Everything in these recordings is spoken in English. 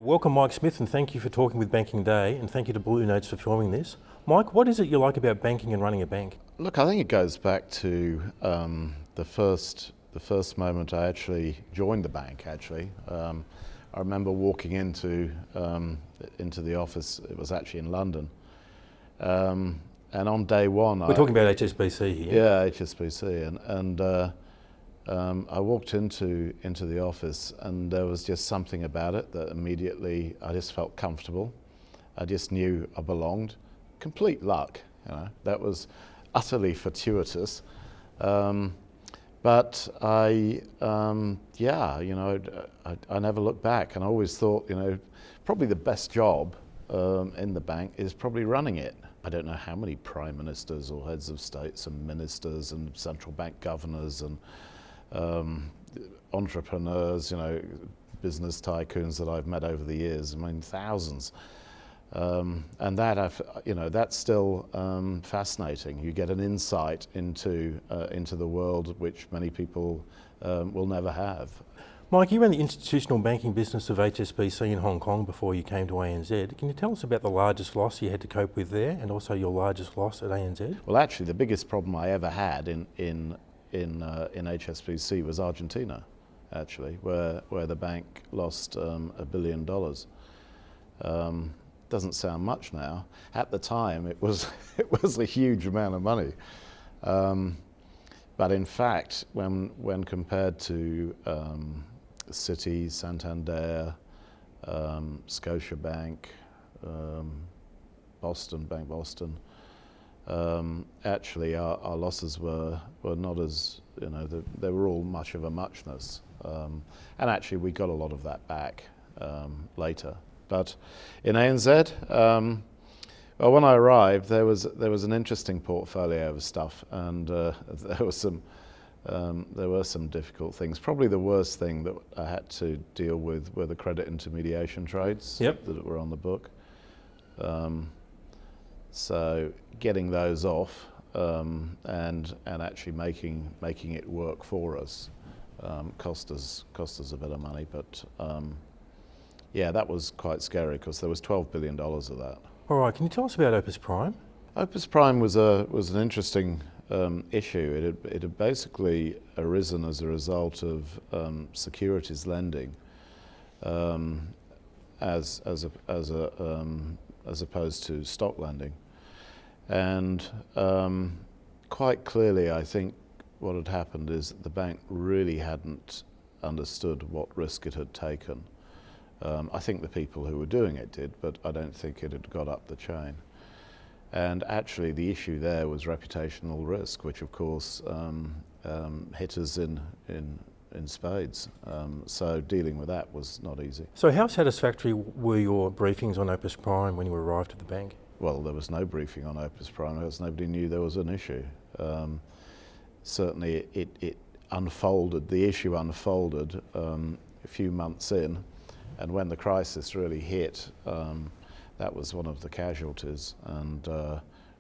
Welcome, Mike Smith, and thank you for talking with Banking Day, and thank you to Blue Notes for filming this. Mike, what is it you like about banking and running a bank? Look, I think it goes back to the first moment I actually joined the bank. I remember walking into the office. It was actually in London, and on day one, We're talking about HSBC here. Yeah, HSBC, and I walked into the office, and there was just something about it that immediately I just felt comfortable. I just knew I belonged. Complete luck, that was utterly fortuitous. But I never looked back, and I always thought, probably the best job in the bank is probably running it. I don't know how many prime ministers or heads of states and ministers and central bank governors and entrepreneurs, business tycoons that I've met over the years. I mean, thousands. And that's still fascinating. You get an insight into the world which many people will never have. Mike, you ran the institutional banking business of HSBC in Hong Kong before you came to ANZ. Can you tell us about the largest loss you had to cope with there, and also your largest loss at ANZ? Well, actually, the biggest problem I ever had in HSBC was Argentina, actually, where the bank lost $1 billion. Doesn't sound much now. At the time, it was a huge amount of money. But in fact, when compared to Citi, Santander, Scotiabank, Boston, actually our losses were not as, they were all much of a muchness. And actually we got a lot of that back later. But in ANZ, well, when I arrived, there was an interesting portfolio of stuff, and there were some difficult things. Probably the worst thing that I had to deal with were the credit intermediation trades that were on the book. So getting those off and actually making it work for us cost us a bit of money, but yeah, that was quite scary because there was $12 billion of that. All right, can you tell us about Opus Prime? Opus Prime was an interesting issue. It had basically arisen as a result of securities lending, as opposed to stock lending, and quite clearly, I think what had happened is that the bank really hadn't understood what risk it had taken. I think the people who were doing it did, but I don't think it had got up the chain. And actually the issue there was reputational risk, which of course hit us in spades. So dealing with that was not easy. So how satisfactory were your briefings on Opus Prime when you arrived at the bank? Well, there was no briefing on Opus Prime because nobody knew there was an issue. Certainly it unfolded, the issue unfolded a few months in, and when the crisis really hit, that was one of the casualties, and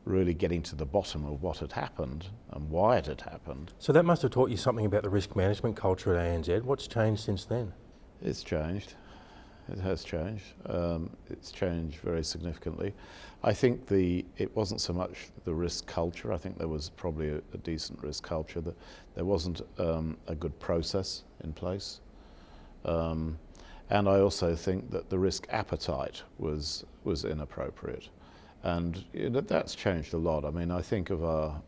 really getting to the bottom of what had happened and why it had happened. So that must have taught you something about the risk management culture at ANZ. What's changed since then? It's changed. It has changed. It's changed very significantly. I think it wasn't so much the risk culture. I think there was probably a decent risk culture. There wasn't a good process in place. And I also think that the risk appetite was inappropriate. And that's changed a lot. I mean, I think of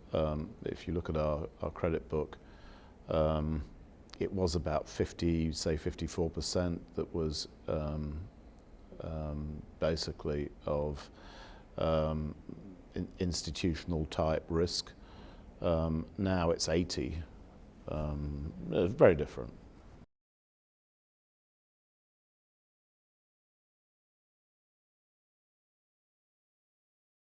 if you look at our credit book, it was about 54% that was basically of institutional type risk. Now it's 80. Very different.